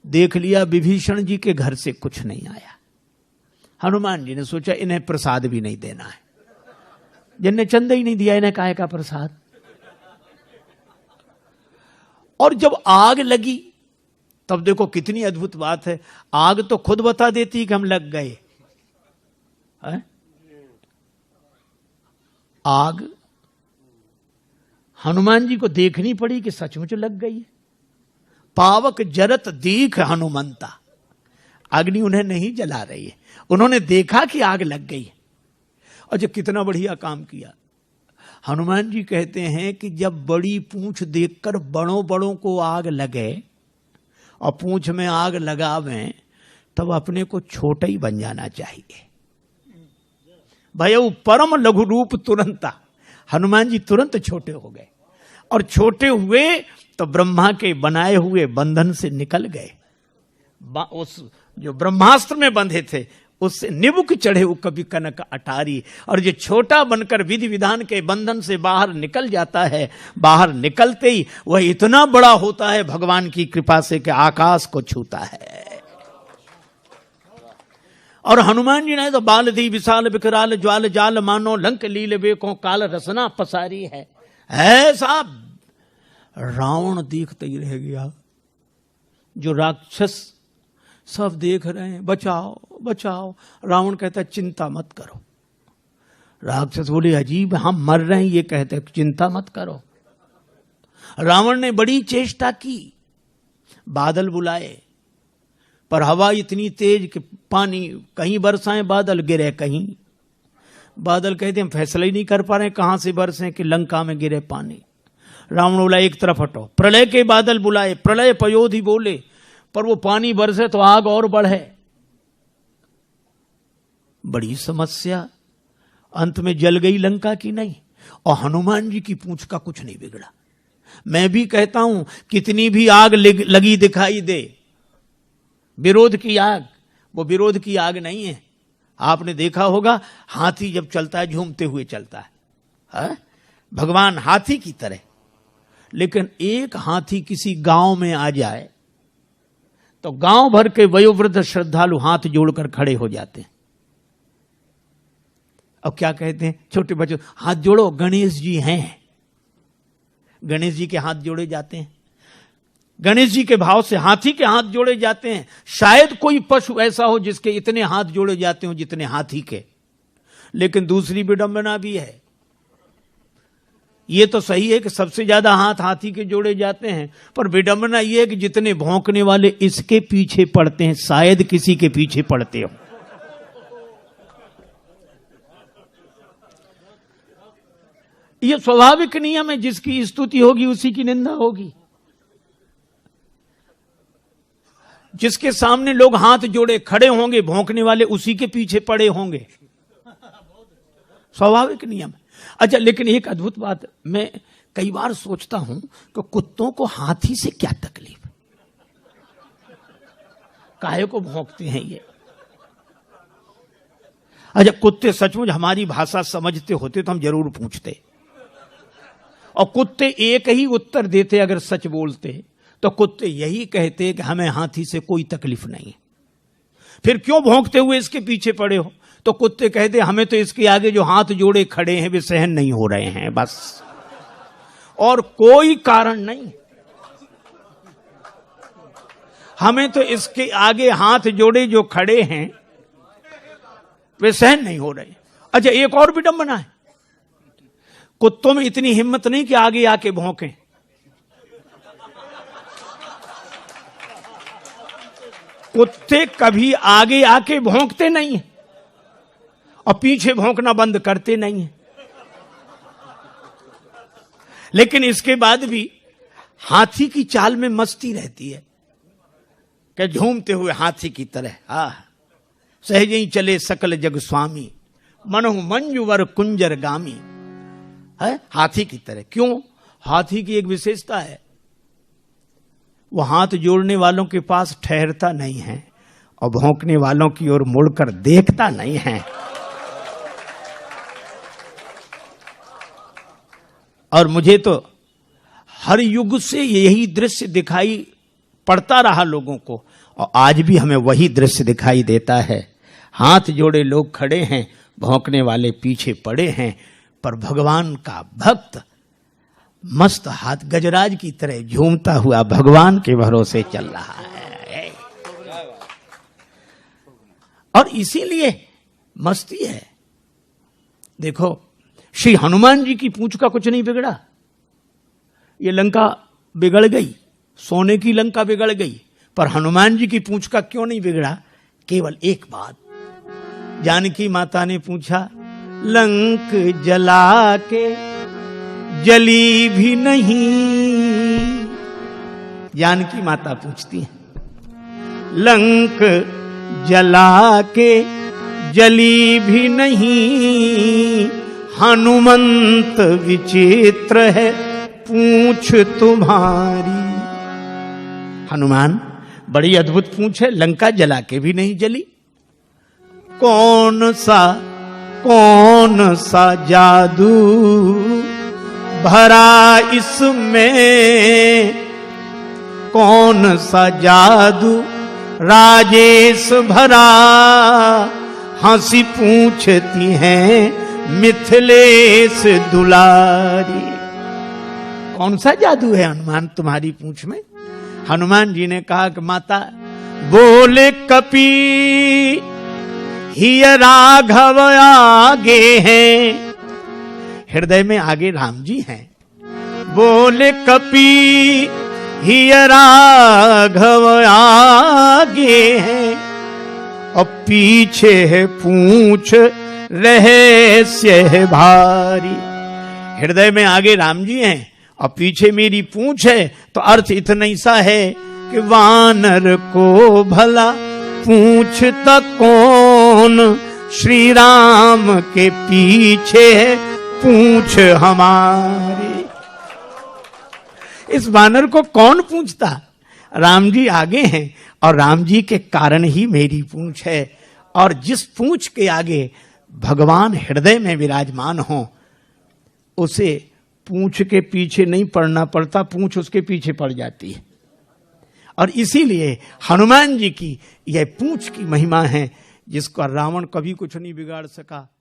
देख लिया विभीषण जी के घर से कुछ नहीं आया। हनुमान जी ने सोचा इन्हें प्रसाद भी नहीं देना है, जिनने चंदा ही नहीं दिया इन्हें काहे का प्रसाद। और जब आग लगी तब देखो कितनी अद्भुत बात है, आग तो खुद बता देती कि हम लग गए। आग हनुमान जी को देखनी पड़ी कि सचमुच लग गई है। पावक जरत दीख हनुमंता, अग्नि उन्हें नहीं जला रही है, उन्होंने देखा कि आग लग गई है। और जब कितना बढ़िया काम किया। हनुमान जी कहते हैं कि जब बड़ी पूंछ देखकर बड़ों बड़ों को आग लगे और पूंछ में आग लगावें तब अपने को छोटा ही बन जाना चाहिए। भयउ परम लघु रूप तुरंता, हनुमान जी तुरंत छोटे हो गए और छोटे हुए तो ब्रह्मा के बनाए हुए बंधन से निकल गए। उस जो ब्रह्मास्त्र में बंधे थे उससे निबुक चढ़े वो कभी कनक अटारी, और जो छोटा बनकर विधि विधान के बंधन से बाहर निकल जाता है, बाहर निकलते ही वह इतना बड़ा होता है भगवान की कृपा से कि आकाश को छूता है। और हनुमान जी ने तो बाल दी विशाल विकराल ज्वाल जाल मानो लंक लील बेको काल रसना पसारी है। ऐसा रावण देखते ही रह गया, जो राक्षस सब देख रहे हैं बचाओ बचाओ। रावण कहता है चिंता मत करो। राक्षस बोले अजीब, हम मर रहे हैं ये कहते चिंता मत करो। रावण ने बड़ी चेष्टा की, बादल बुलाए पर हवा इतनी तेज कि पानी कहीं बरसाएं बादल गिरे कहीं। बादल कहते हम फैसला ही नहीं कर पा रहे कहां से बरसें कि लंका में गिरे पानी। रावण बोला एक तरफ हटो। प्रलय के बादल बुलाए, प्रलय पयोधि बोले, पर वो पानी बरसे तो आग और बढ़े। बड़ी समस्या, अंत में जल गई लंका की नहीं। और हनुमान जी की पूंछ का कुछ नहीं बिगड़ा। मैं भी कहता हूं कितनी भी आग लगी दिखाई दे, विरोध की आग वो विरोध की आग नहीं है। आपने देखा होगा हाथी जब चलता है झूमते हुए चलता है, भगवान हाथी की तरह। लेकिन एक हाथी किसी गांव में आ जाए तो गांव भर के वयोवृद्ध श्रद्धालु हाथ जोड़कर खड़े हो जाते हैं। अब क्या कहते हैं छोटे बच्चों, हाथ जोड़ो, गणेश जी हैं। गणेश जी के हाथ जोड़े जाते हैं, गणेश जी के भाव से हाथी के हाथ जोड़े जाते हैं। शायद कोई पशु ऐसा हो जिसके इतने हाथ जोड़े जाते हो जितने हाथी के। लेकिन दूसरी विडंबना भी है। ये तो सही है कि सबसे ज्यादा हाथ हाथी के जोड़े जाते हैं, पर विडंबना यह है कि जितने भौंकने वाले इसके पीछे पड़ते हैं शायद किसी के पीछे पड़ते हो। यह स्वाभाविक नियम है, जिसकी स्तुति होगी उसी की निंदा होगी। जिसके सामने लोग हाथ जोड़े खड़े होंगे भौंकने वाले उसी के पीछे पड़े होंगे, स्वाभाविक नियम है। अच्छा, लेकिन एक अद्भुत बात मैं कई बार सोचता हूं कि कुत्तों को हाथी से क्या तकलीफ, काहे को भौंकते हैं ये। अच्छा, कुत्ते सचमुच हमारी भाषा समझते होते तो हम जरूर पूछते, और कुत्ते एक ही उत्तर देते। अगर सच बोलते तो कुत्ते यही कहते कि हमें हाथी से कोई तकलीफ नहीं है। फिर क्यों भौंकते हुए इसके पीछे पड़े हो? तो कुत्ते कहते हमें तो इसके आगे जो हाथ जोड़े खड़े हैं वे सहन नहीं हो रहे हैं, बस, और कोई कारण नहीं। हमें तो इसके आगे हाथ जोड़े जो खड़े हैं वे सहन नहीं हो रहे। अच्छा, एक और विडंबना है, कुत्तों में इतनी हिम्मत नहीं कि आगे आके भौंकें। कुत्ते कभी आगे आके भौंकते नहीं है और पीछे भौंकना बंद करते नहीं है। लेकिन इसके बाद भी हाथी की चाल में मस्ती रहती है कि झूमते हुए हाथी की तरह सहज ही चले सकल जग स्वामी, मनहु मंजुवर कुंजर गामी। है हाथी की तरह। क्यों? हाथी की एक विशेषता है, वो हाथ जोड़ने वालों के पास ठहरता नहीं है और भौंकने वालों की ओर मुड़कर देखता नहीं है। और मुझे तो हर युग से यही दृश्य दिखाई पड़ता रहा लोगों को। और आज भी हमें वही दृश्य दिखाई देता है। हाथ जोड़े लोग खड़े हैं, भौंकने वाले पीछे पड़े हैं, पर भगवान का भक्त मस्त हाथ गजराज की तरह झूमता हुआ भगवान के भरोसे चल रहा है। और इसीलिए मस्ती है। देखो, श्री हनुमान जी की पूंछ का कुछ नहीं बिगड़ा। ये लंका बिगड़ गई, सोने की लंका बिगड़ गई, पर हनुमान जी की पूंछ का क्यों नहीं बिगड़ा? केवल एक बात। जानकी माता ने पूछा, लंक जला के जली भी नहीं। जानकी माता पूछती है, लंक जला के जली भी नहीं, हनुमंत विचित्र है पूंछ तुम्हारी। हनुमान, बड़ी अद्भुत पूंछ है, लंका जला के भी नहीं जली। कौन सा जादू भरा इसमें, कौन सा जादू राजेश भरा, हंसी पूछती हैं मिथिलेश दुलारी। कौन सा जादू है हनुमान तुम्हारी पूंछ में? हनुमान जी ने कहा कि माता, बोले कपी ही राघव आगे हैं। हृदय में आगे राम जी हैं। बोले कपी ही राघव आगे हैं, और पीछे है पूंछ रहस्य है भारी। हृदय में आगे राम जी हैं और पीछे मेरी पूंछ है, तो अर्थ इतना ही सा है कि वानर को भला पूछता कौन, श्री राम के पीछे है पूंछ हमारी। इस वानर को कौन पूछता? राम जी आगे हैं और राम जी के कारण ही मेरी पूंछ है। और जिस पूंछ के आगे भगवान हृदय में विराजमान हो, उसे पूंछ के पीछे नहीं पड़ना पड़ता, पूंछ उसके पीछे पड़ जाती है। और इसीलिए हनुमान जी की यह पूंछ की महिमा है, जिसका रावण कभी कुछ नहीं बिगाड़ सका।